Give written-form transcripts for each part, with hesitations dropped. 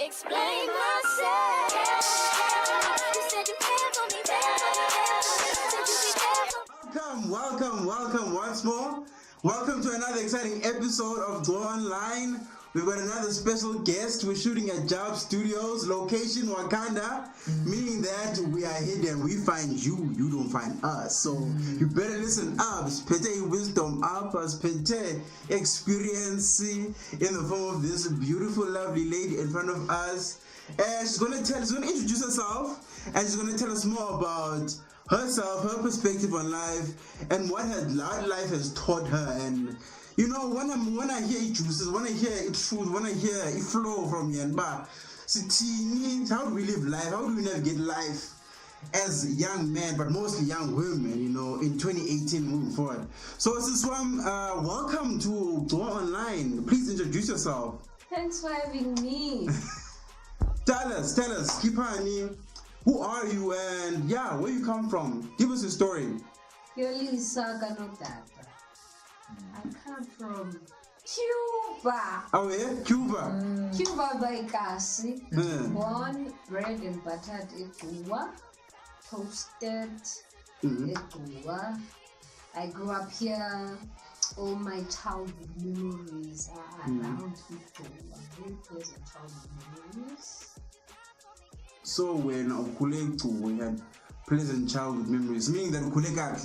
explain myself. You said you care for me, Welcome once more. Welcome to another exciting episode of Go Online. We've got another special guest. We're shooting at Job Studios, location Wakanda, meaning that we are hidden. We find you, you don't find us. So you better listen up. Spete wisdom up, spete experience in the form of this beautiful, lovely lady in front of us. And she's gonna introduce herself, and she's gonna tell us more about herself, her perspective on life, and what her life has taught her. And you know, when I hear juices, when I hear truth, when I hear it flow from Yanba, how do we live life? How do we navigate life as young men, but mostly young women, you know, in 2018 moving forward? So Siswam, welcome to Go Online. Please introduce yourself. Thanks for having me. Tell us, Kipani, who are you, and yeah, where you come from? Give us a story. Yolisa Ganotata. I come from Cuba. Oh yeah, Cuba. Cuba by Kasi. Born, bred and buttered in Cuba. Toasted in Cuba. I grew up here. All my childhood memories are around Cuba. Very pleasant childhood memories. So when we had pleasant childhood memories, meaning that Ukuleka.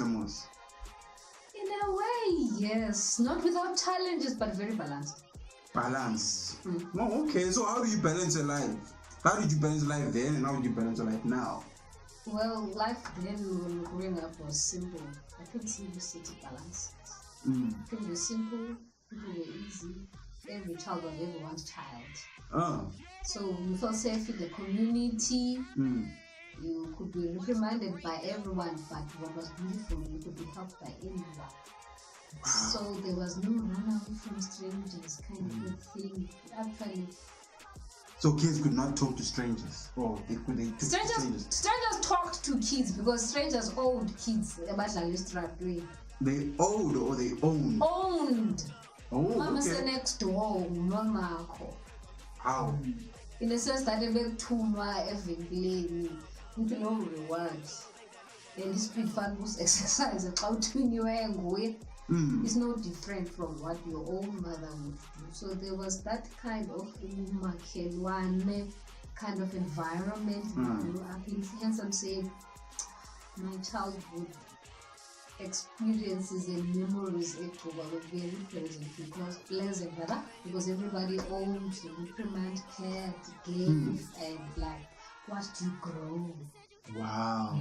In a way, yes. Not without challenges, but very balanced. Balance. Oh, okay. So how do you balance your life? How did you balance life then, and how do you balance your life now? Well, life then when growing up was simple. I couldn't see the city balance. Things were simple, people were easy. Every child was everyone's child. Oh. So you felt safe in the community. You could be reprimanded by everyone, but what was beautiful, you could be helped by anyone. Wow. So there was no run away from strangers kind of a thing. Actually, so kids could not talk to strangers, or they took to strangers. Strangers talked to kids because strangers owned kids. They owed or they owned? Owned. Oh, Mama okay. said next door, Mama. How? In the sense that they make too much every play, with no reward. And this speed fun was exercise about it's no different from what your own mother would do. So there was that kind of kind of environment we grew up in. Hence I'm saying my childhood experiences and memories were very pleasant, because everybody owned, reprimand, cared, gave, and like watched you grow. Wow.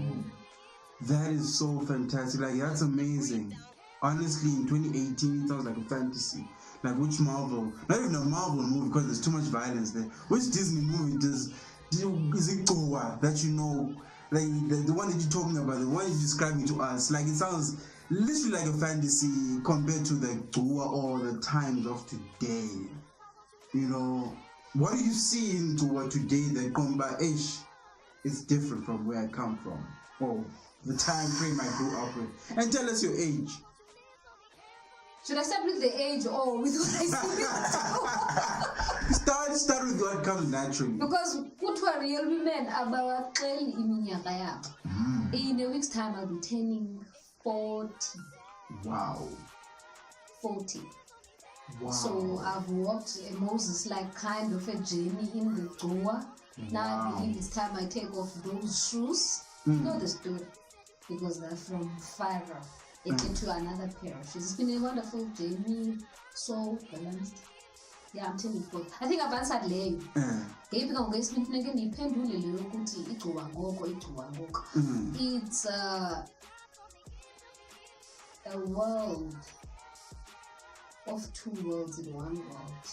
That is so fantastic. Like, that's amazing. Honestly, in 2018, it sounds like a fantasy. Like, which Marvel, not even a Marvel movie because there's too much violence there. Which Disney movie is it Goa that you know? Like the one that you're talking about, the one you're describing to us, like it sounds literally like a fantasy compared to the Goa or the times of today. You know, what do you see in Goa today that Komba Ish is different from where I come from, or the time frame I grew up with? And tell us your age. Should I start with the age or with what I see? Start with what comes naturally. Because kutwa real women about in a week's time I'll be turning 40. Wow. 40. Wow. So I've walked a Moses like kind of a journey in the Goa. Now I believe it's time I take off those shoes. You know the story, because they're from Pharaoh. Into another pair of shoes. It's been a wonderful journey, so balanced. Yeah, I'm telling you. I think I've answered Leo. It's a world of two worlds in one world.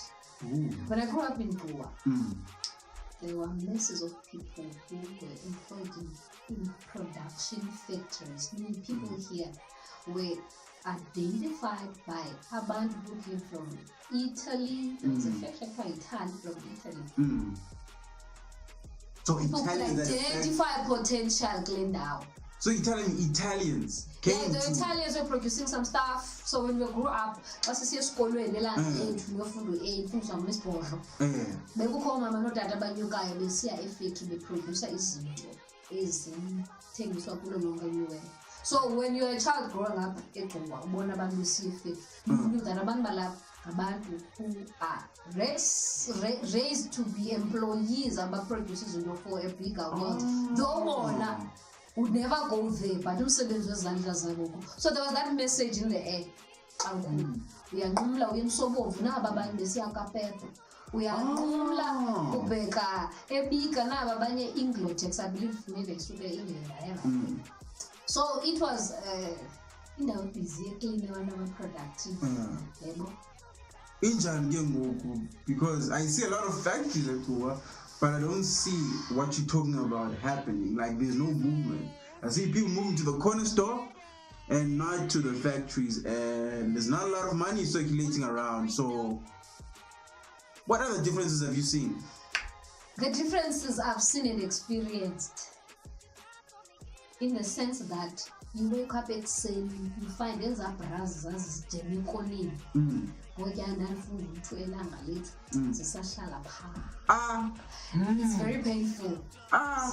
When I grew up in Goa, there were masses of people who were employed in production factories. Meaning people here were identified by abantu who came from Italy. There's a factory called Italy from Italy. So people could Italy, identify potential Glendale. So you're telling me Italians Yeah, came the to... Italians were producing some stuff. So when we grew up, basisiya esikolweni elangethu niyofunda u-8 fundiswa ngoLwesibhozo. Bekukhona mama nodade abanyukayo besiya efactory beproducer izinto ezithengiswa kulo lonke anywhere. So when you're a child growing up eGqungwa ubona abantu besiya efactory, you knew that abantu balapha abantu who are raised to be employees aba-producers for a bigger world. Though bona would never go there, but umsebenzi wezandla zabo. So there was that message in the air. Uyanqumla uyemsobomvu naba abanye besiya kaPepe. Uyanqumla ubheka eBika naba abanye Inglotex, I believe maybe esuke England. So it was indawo busy clean abantu productive. Yebo. Injani ke ngoku, because I see a lot of factories at Kuwa, but I don't see what you're talking about happening. Like there's no movement. I see people moving to the corner store and not to the factories, and there's not a lot of money circulating around. So what other differences have you seen? The differences I've seen and experienced in the sense that you wake up at saying you find these bras as Jemikonini. It's very painful.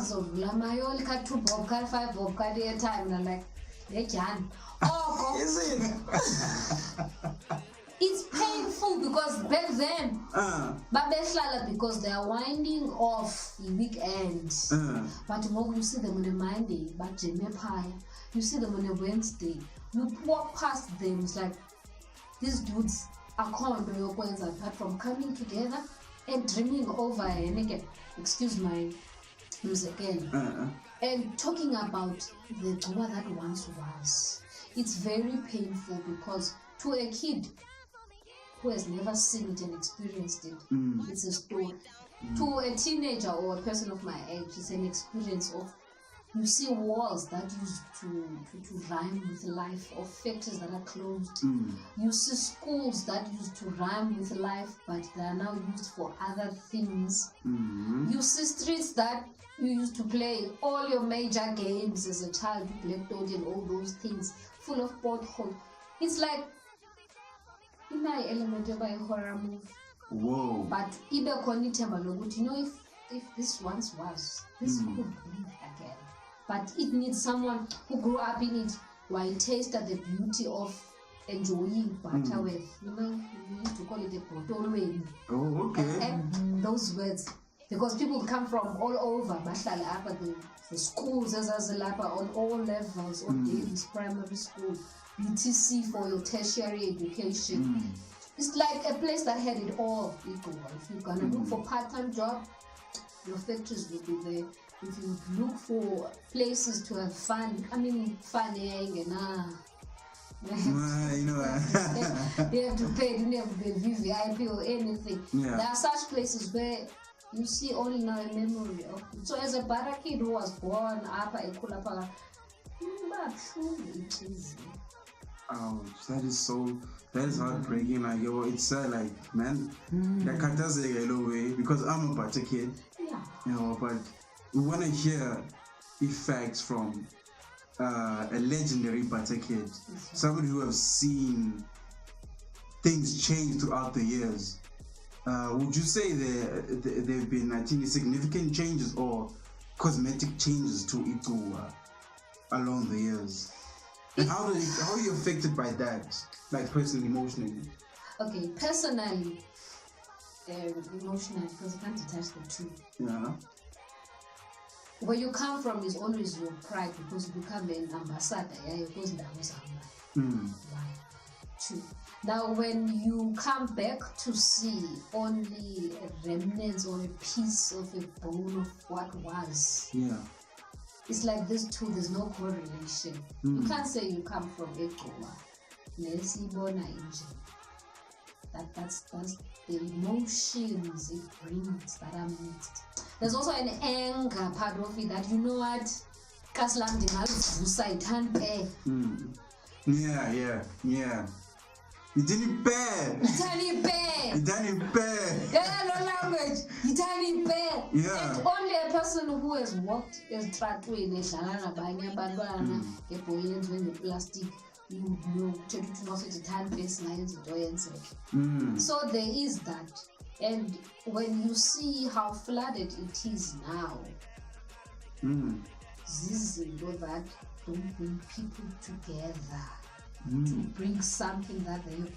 So Lamayo cut 2 bob, cut 5 bob, cut a time, and I'm like, they can. Oh, Is it? it's painful because back then, because they are winding off the weekend. But more you see them on a Monday, but Jemepire, you see them on a Wednesday. You walk past them, it's like these dudes are called apart from coming together and dreaming over and again, excuse my music again, and talking about the Guma that once was. It's very painful because to a kid who has never seen it and experienced it, it's a story. To a teenager or a person of my age, it's an experience of, you see walls that used to rhyme with life, or factories that are closed. You see schools that used to rhyme with life, but they are now used for other things. You see streets that you used to play all your major games as a child, Black Dog and all those things, full of potholes. It's like in my element of a horror movie. Whoa. But you know, if this once was, this could be again. But it needs someone who grew up in it, while tasted the beauty of enjoying Butterworth. You know, we used to call it a Botolweni. Oh, okay. Those words. Because people come from all over, the schools as on all levels, on Davis Primary School, BTC for your tertiary education. It's like a place that had it all. If you're gonna look for part-time job, your factories will be there. If you look for places to have fun, funning and you know, you have to pay, you never pay VVIP or anything. Yeah. There are such places where you see only now a memory of it. So as a Bara kid who was born up at Kulapa, ouch, that is heartbreaking. Like, yo, it's like, man, that can't say way, because I'm a Bata kid. Yeah. You know, but we want to hear effects from a legendary Bata kid, somebody who has seen things change throughout the years. Would you say there have been, I think, significant changes or cosmetic changes to Itu along the years? And how are you affected by that, like personally, emotionally? Okay, personally, emotionally, because I can't detach the two. Yeah. Where you come from is always your pride, because you become an ambassador. Yeah, because that was one. Two. Now, when you come back to see only remnants or a piece of a bone of what was, it's like this two, there's no correlation. You can't say you come from Ekoma. That's the emotions it brings that are mixed. There's also an anger part of it that, you know what, Kaslam Dinal can't pay. Yeah. You didn't pay. Yeah, no language. You didn't pay. Yeah. And only a person person who has walked esitratweni edlala nabanye abantwana ngebhoyi eyenziwe ngeplastic uthetha ukuthi mawusethi thandwe singayenza into yenzeke. So there is that. And when you see how flooded it is now, zizinto that don't bring people together, to bring something that they have.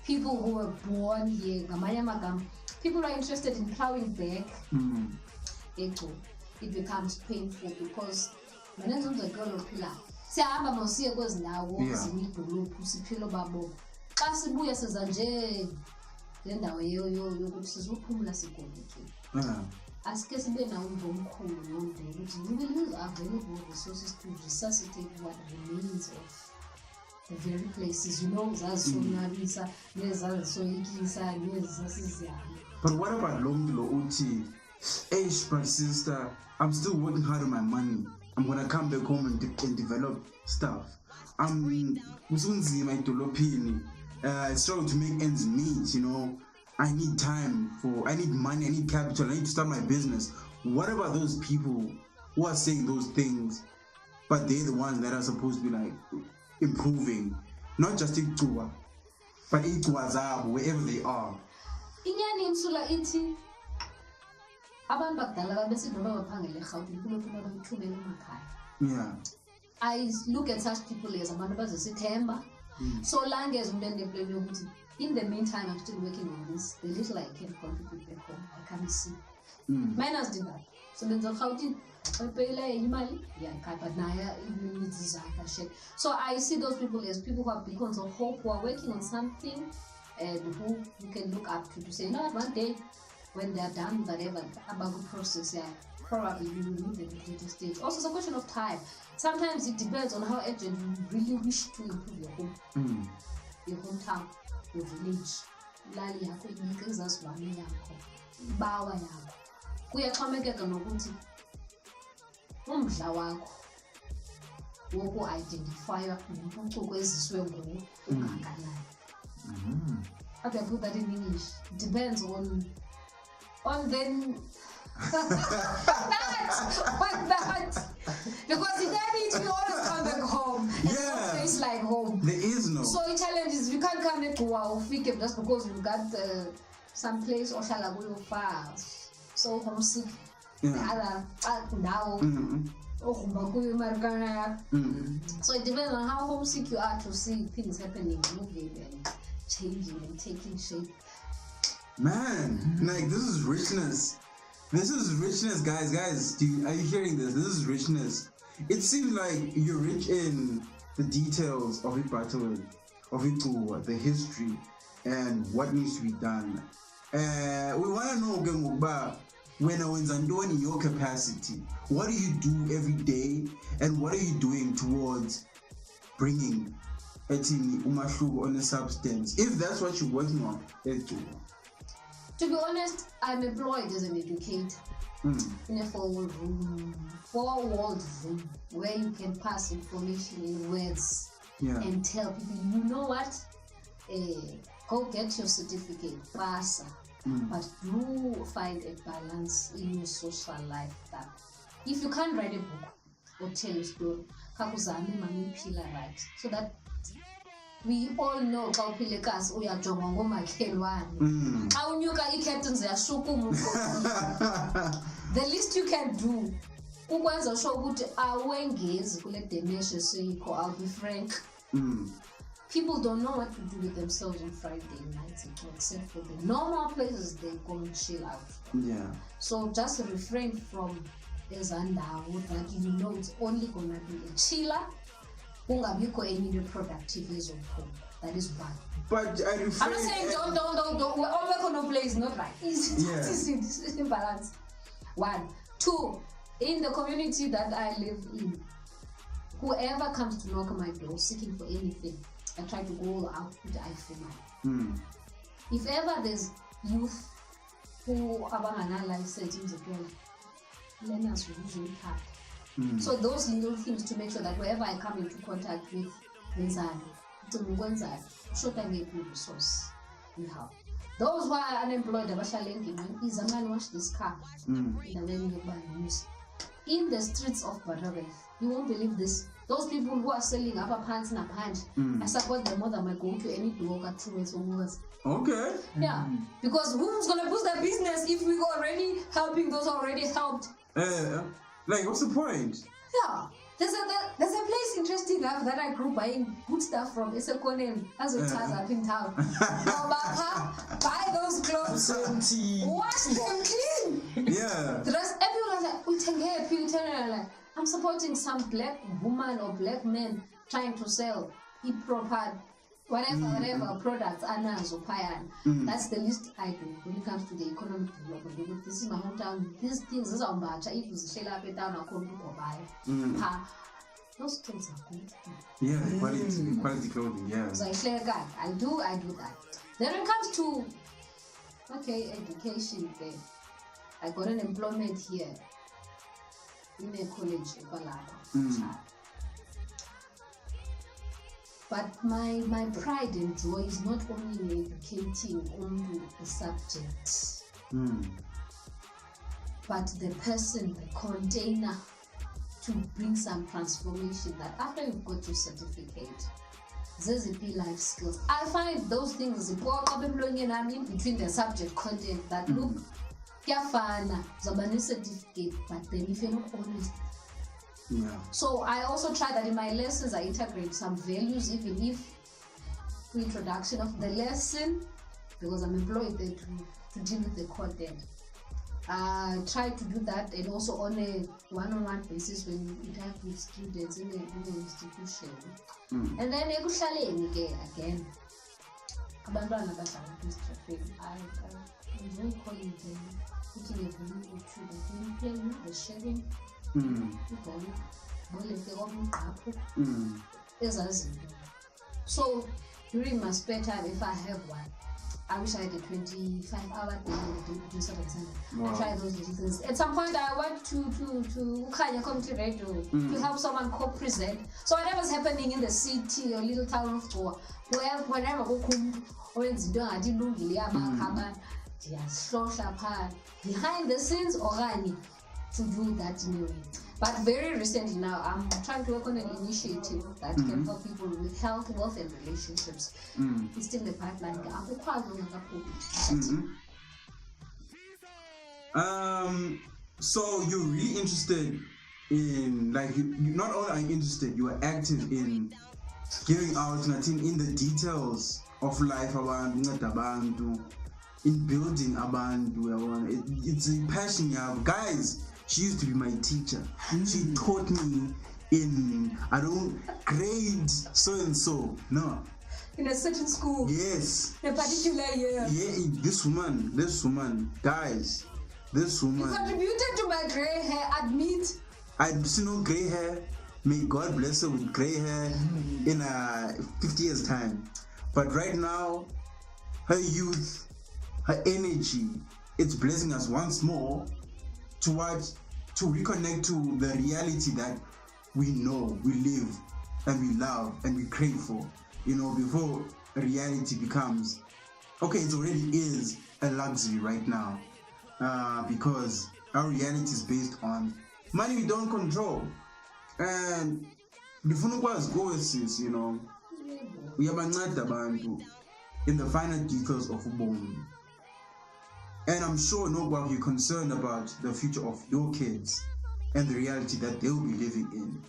People who were born here, people are interested in plowing back. It becomes painful because siyahamba masiye kwezi ndawo zimidolophu siphila babo xa sibuya siza nje le ndawo yokuthi sizophumula sigolekile. Asike sibe nawo omkhulu nomntu ukuthi we will use available resources to resuscitate what remains of the very places, zazisonwabisa nezazisoyikisa nezasizihamba. But what about lo uthi, hey, but sister, I'm still working hard on my money. I'm gonna come back home and develop stuff. I'm usunzima idolopini. Struggle to make ends meet, I need time I need money, I need capital, I need to start my business. What about those people who are saying those things, but they're the ones that are supposed to be like improving, not just Ituwa, but Ituwazab, wherever they are. Inyani insula ithi abantu bakudala babesidwa baphangele eGauteng kulokhu bathumela emakhaya. Yeah. I look at such people as abantu bazesithemba. So long as in the meantime I'm still working on this, the little I can contribute back home, I can see. Miners did that. So then the Gauteng but now needs shit. So I see those people as people who have beacons of hope, who are working on something and who you can look up to say, no, one day when they're done whatever about the process, probably you will move at a later stage. Also, it's a question of time. Sometimes it depends on how urgent you really wish to improve your home, your hometown, your village. Lali yakho inika izazibane yakho, ibawa yakho. Kuyaxhomekeka nokuthi umdla wakho woku-identifya nempucuko eziswe nguwe ungakanani. How do I put that in English? Depends on then that. Because in that it will always come back home. And no place like home. There is no. So the challenge is you can't come to our figure just because you got some place or shall far. So homesick. Now. So it depends on how homesick you are to see things happening, moving and changing and taking shape. Man, like this is richness. This is richness, guys. Are you hearing this? This is richness. It seems like you're rich in the details of Ipato, of Ituwa, the history, and what needs to be done. We want to know, Genguba, when I was in your capacity, what do you do every day, and what are you doing towards bringing Etini Umashlugo on a substance, if that's what you're working on? To be honest, I'm employed as an educator in a four-walled room where you can pass information in words and tell people, you know what, go get your certificate, pass. But do find a balance in your social life that if you can't write a book or tell a story, so that we all know how Pilekas uyajonga ngomakhelwane. How unyuka i-captains yashukumu. The least you can do ukwenza sure ukuthi awengezi kule dementia seyikho. I'll be frank. People don't know what to do with themselves on Friday nights except for the normal places they go and chill out. Yeah. So just refrain from ezandawo that you know it's only gonna be a chiller. Any productive ways of home. That is one. But I refrain. I'm not saying don't. We're all work on no place, not right. It's imbalance. 1, 2. In the community that I live in, whoever comes to knock on my door seeking for anything, I try to go out with the eye for mine. If ever there's youth who are life settings as well, learners will usually have. So those little things to make sure that wherever I come into contact with Nzani, should I get good resource you have. those who are unemployed is a man wash this car in the streets of Barabe. You won't believe this. Those people who are selling upper pants and pants, I support them more than I go to any broker 2 weeks or more. Okay. Yeah, because who's gonna boost their business if we already helping those who already helped? Like, what's the point? Yeah, there's a place interesting enough that I grew buying good stuff from Esekonem as it has up in town. Buy those clothes, wash them clean. Yeah. The rest, everyone was like, we take care of you. Like, I'm supporting some black woman or black man trying to sell proper whatever products anazo payan. That's the least I do when it comes to the economic development. This is my hometown. These things is on batch. If you shell up it down, I'll come to buy. Those things are good. Yeah, quality clothing. Yeah. So I do that. Then when it comes to education, I got an employment here in a college in Balaka. But my pride and joy is not only in educating only the subject, but the person, the container, to bring some transformation. That after you've got your certificate, ZZP life skills. I find those things important between the subject content that look, certificate, but then if you're not honest. Yeah. So I also try that in my lessons I integrate some values, even if introduction of the lesson, because I'm employed there to deal with the content. I try to do that, and also on a one-on-one basis when you interact with students in the institution. And then again, I enjoy calling them, putting a value to them, the sharing. So during my spare time, if I have one, I wish I had a 25-hour day to do something. I try those little things. At some point, I went to Ukanya Community Radio to help someone co-present. So whatever's happening in the city or little town of Goa, whenever behind the scenes or to do that anyway. But very recently now, I'm trying to work on an initiative that can help people with health, wealth, and relationships. It's still in the pipeline. So you're really interested in, like, you not only are you interested, you are active in giving out in the details of life abantu, in building abantu. It's a passion you have, guys. She used to be my teacher. She taught me in, grade so and so. No. In a certain school. Yes. In a particular year. Yeah, this woman, guys, this woman. You contributed to my grey hair, admit. I see no grey hair. May God bless her with grey hair in 50 years' time. But right now, her youth, her energy, it's blessing us once more to reconnect to the reality that we know, we live, and we love, and we crave for. Before reality becomes, it already is a luxury right now, because our reality is based on money we don't control. And before go sis, we have abantu in the final details of ubomi. And I'm sure you're concerned about the future of your kids and the reality that they'll be living in.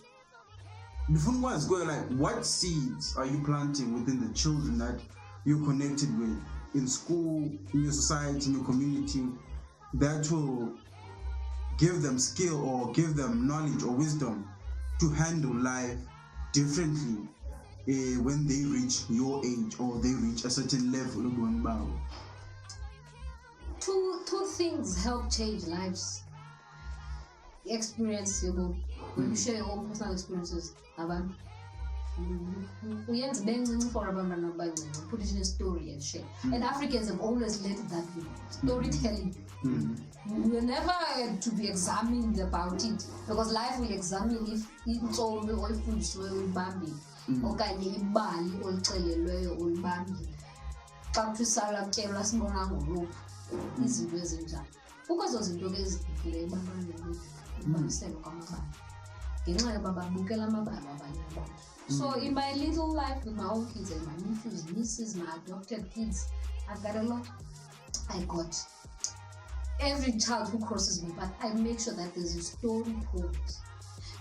Before going, what seeds are you planting within the children that you're connected with in school, in your society, in your community, that will give them skill or give them knowledge or wisdom to handle life differently when they reach your age or they reach a certain level of going about? Two things help change lives. The experience, when you share your own personal experiences, we end for put it in a story and share. And Africans have always led that way. Storytelling. We're never to be examined about it, because life will examine if it's all or if it's bambi or ibali or xa kuthiwa isalatyelwa sibona ngoluphu izinto ezinjani kukho ezo zinto ke ezibhukileyo ebantwaneni bethu ubaliselo kwamabali ngenxa yoba babukela amabali abanye abantu so in my little life with my own kids and my nephews, nieces, my adopted kids, I've got a lot. I got every child who crosses me, but I make sure that there's a story told.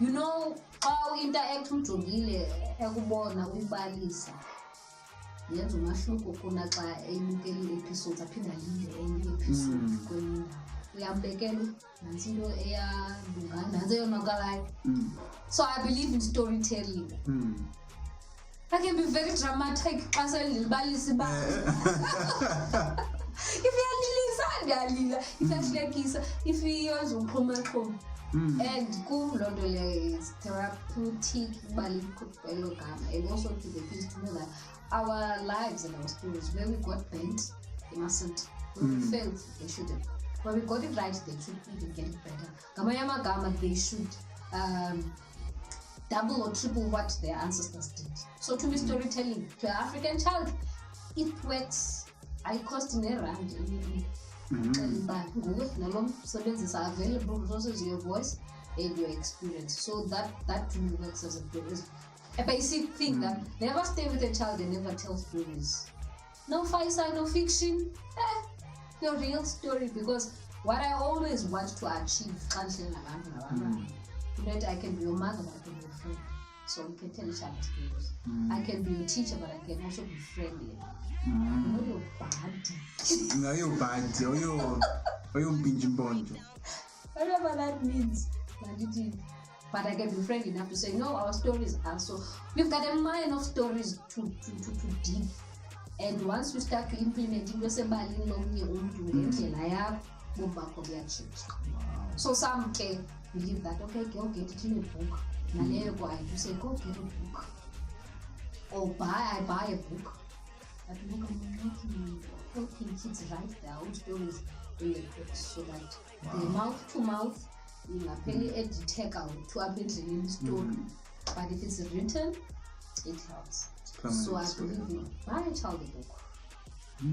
You know, how interact umjongile ekubona uyibalisa yenza umahluko kuna xa eyibukela ii-episodes aphinda linde enye i-episode kwenye indawo uyambekela nantsi into eyalungana nantsi eyonakalayo so I believe in storytelling. I can be very dramatic xa selilibalisa ibali if iyalilisa ndiyalila if iyahlekisa if iyenza uxhumaxhuma and kum loo nto leyo is therapeutic ibali elo gama and also to the kids to know that our lives and our stories, where we got bent, they mustn't. When we failed, they shouldn't. When we got it right, they should even get it better. Gamayama Gama, they should double or triple what their ancestors did. So to me, storytelling to an African child, it works. I cost in a rand. Services are available, resources, your voice and your experience. So that to me works as a basic thing that never stay with a child and never tell stories. No fireside, no fiction, your real story. Because what I always want to achieve, that I can be your mother, but I can be your friend. So we can tell each other stories. I can be your teacher, but I can also be friendly. Not your bad. No, you're bad. Or you're pinching bonjo. Whatever that means. But I can be friendly enough to say, no, our stories are so. We've got a mine of stories to dig. And once we start to implement it, so some can believe that, okay, go get it in a book. Go I do say, go get a book. Or I buy a book. But look, I'm helping kids write their own stories in the books so that the mouth to mouth. Take out to a bit in the story, but if it's written, it helps. So I believe in buy a child a book,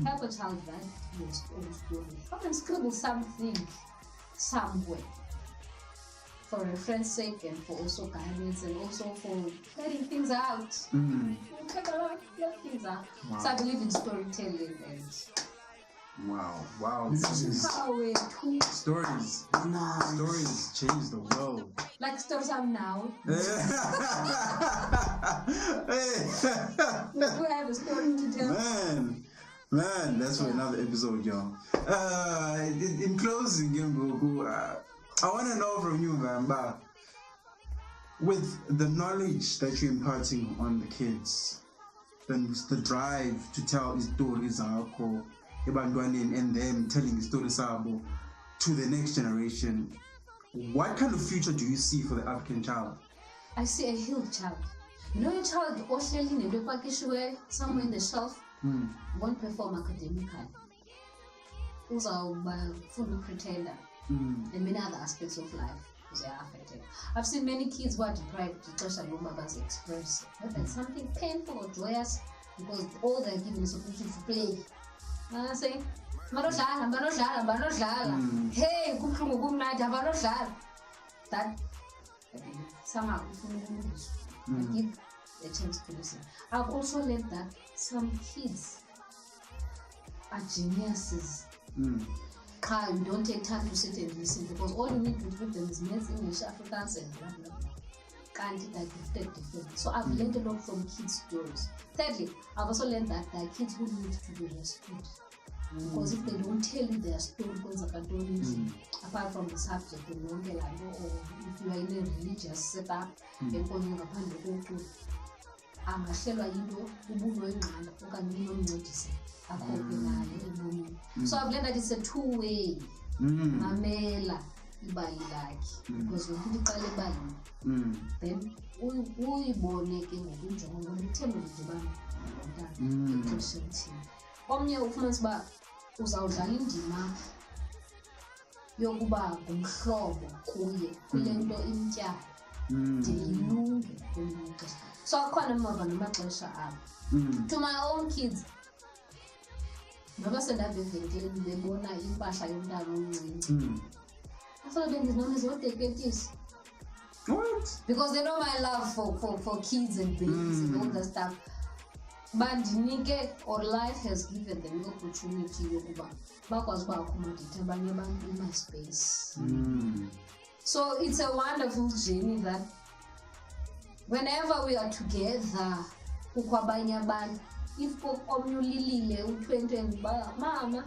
help a child write his own story. Come and scribble something somewhere for a friend's sake and for also guidance and also for getting things out. Get things out. Wow. So I believe in storytelling and. Wow. Stories. Nice. Stories change the world. Like stories I'm now. Do I have a story to tell? Man, that's for another episode, y'all. In closing, I want to know from you, Vamba, with the knowledge that you're imparting on the kids, then the drive to tell these stories and them telling the story to the next generation, what kind of future do you see for the African child? I see a healed child. You know, a child somewhere in the shelf won't perform academically. Those are full pretender and many other aspects of life because they are affected. I've seen many kids who are deprived to express whether it's something painful or joyous because all they're given is opportunity to play. I say, hey, that somehow I give a chance to listen. I've also learned that some kids are geniuses. You don't take time to sit and listen because all you need to give them is maths, English, Afrikaans, and blah blah blah. Can't different. So I've learned a lot from kids' stories. Thirdly, I've also learned that there are kids who need to be rescued. Because if they don't tell you their story, apart from the subject, or if you are in a religious setup, so I've learned that it's a two-way. Mamela ibali lakhe because when you qala ibali then uyibone ke ngokunjongo ngoba ithemba lidibana nomntana expression omnye ufumanisa uba uzawudlala indima yokuba ngumhlobo kuye kule nto imtyayo de ilunge kwelinye ixesha so akhona amava namaxesha apho to my own kids Ngoba sendabe evenkileni bebona impahla yomntana omncinci. I thought then there's what they get this. What? Because they know my love for kids and babies and all that stuff. But or life has given them the opportunity in my space. So it's a wonderful journey that whenever we are together, if mama,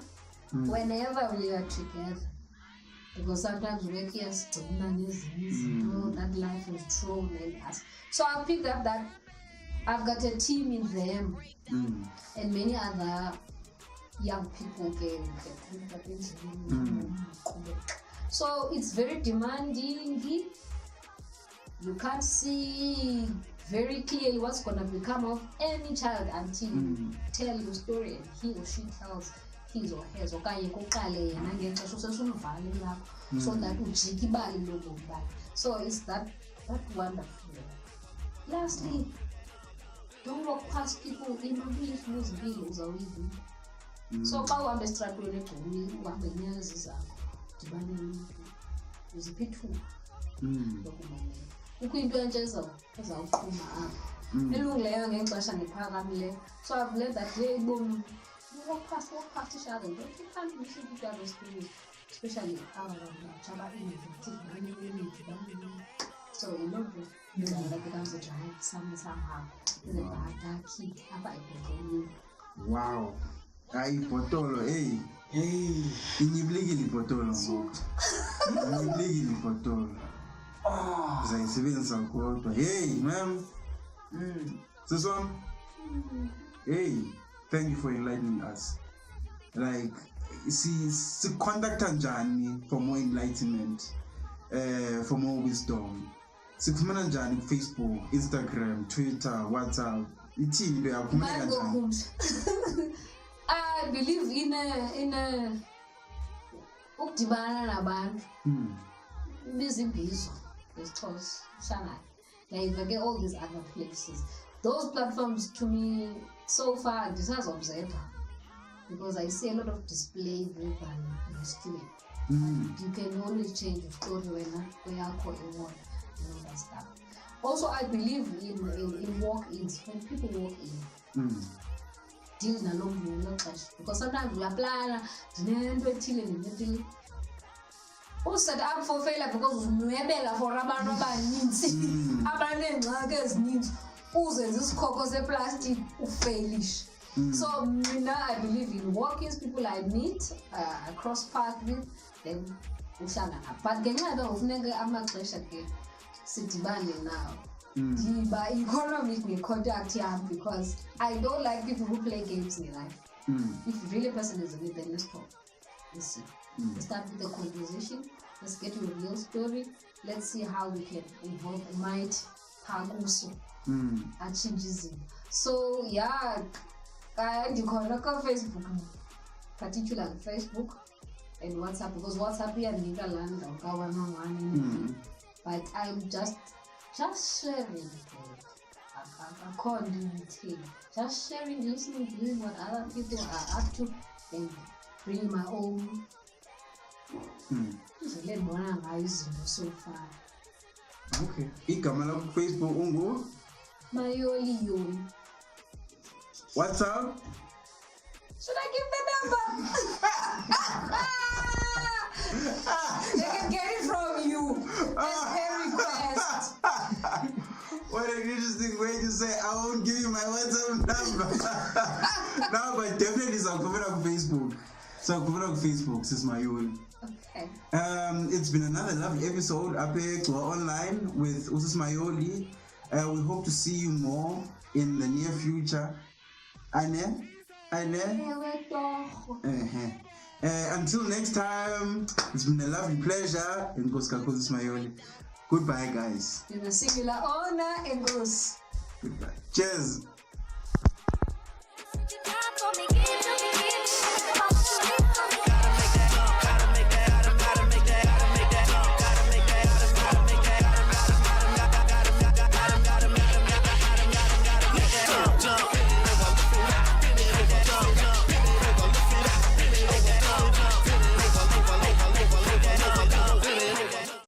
whenever we are together, because sometimes we hear that life is thrown at us. So I picked up that I've got a team in them and many other young people so it's very demanding. You can't see very clearly what's going to become of any child until you tell your story and he or she tells his or hers so that so it's that wonderful. Lastly, don't walk past people in a village. So how am I struggling to me? What the news is so I've learned that they walk past each other. You can't miss each other's stories, especially so you know that becomes a giant somehow. Wow. Ay potolo, hey. Inibligili potolo. Inibligili potolo. Zayisebenza kodwa. Hey, ma'am. This one? Hey, thank you for enlightening us. Like, see contact njani for more enlightenment, for more wisdom. Sikufumana njani Facebook, Instagram, Twitter, WhatsApp. Ithini lo yaphumela njani? I believe in a ukudibana nabantu. Bizibhizo, isixhosa, shana. Like all these other places. Those platforms to me so far this has observed because I see a lot of display driven masculine. You can always change your story when you call a word and all that stuff. Also, I believe in walk-ins. When people walk in, deal na long because sometimes we apply set up for failure because we for abantu abaninzi abanengxaki ezininzi uzenza isikhoko seplastic ufailish. So I believe in walk-ins, people I meet, I cross path with them uhlala nabo. But ngenxa yokufuneka amaxesha ke sidibane now. But economic contact because I don't like people who play games in life. If really a person is a bit, then let's talk. Let's see. Let's start with the conversation. Let's get to a real story. Let's see how we can involve the mind, paguso, achieving. So yeah, I do connect on Facebook, particularly Facebook and WhatsApp because WhatsApp here in Netherlands but I'm just sharing. I can't do it. Just sharing, listening, doing what other people are up to, and bring my own. So far. Okay. Igama lakho Facebook ungu? Mayoli Yoli. WhatsApp? Should I give the number? They can get it from you. That's their request. What an interesting way to say, I won't give you my WhatsApp number. No, but definitely it's on Facebook. So on Facebook, Sis Mayoli. Okay. It's been another lovely episode up here online with Sis Mayoli. We hope to see you more in the near future. Ane? Until next time, it's been a lovely pleasure. And Sis Mayoli. Goodbye, guys. In a singular honor and goes. Goodbye. Cheers.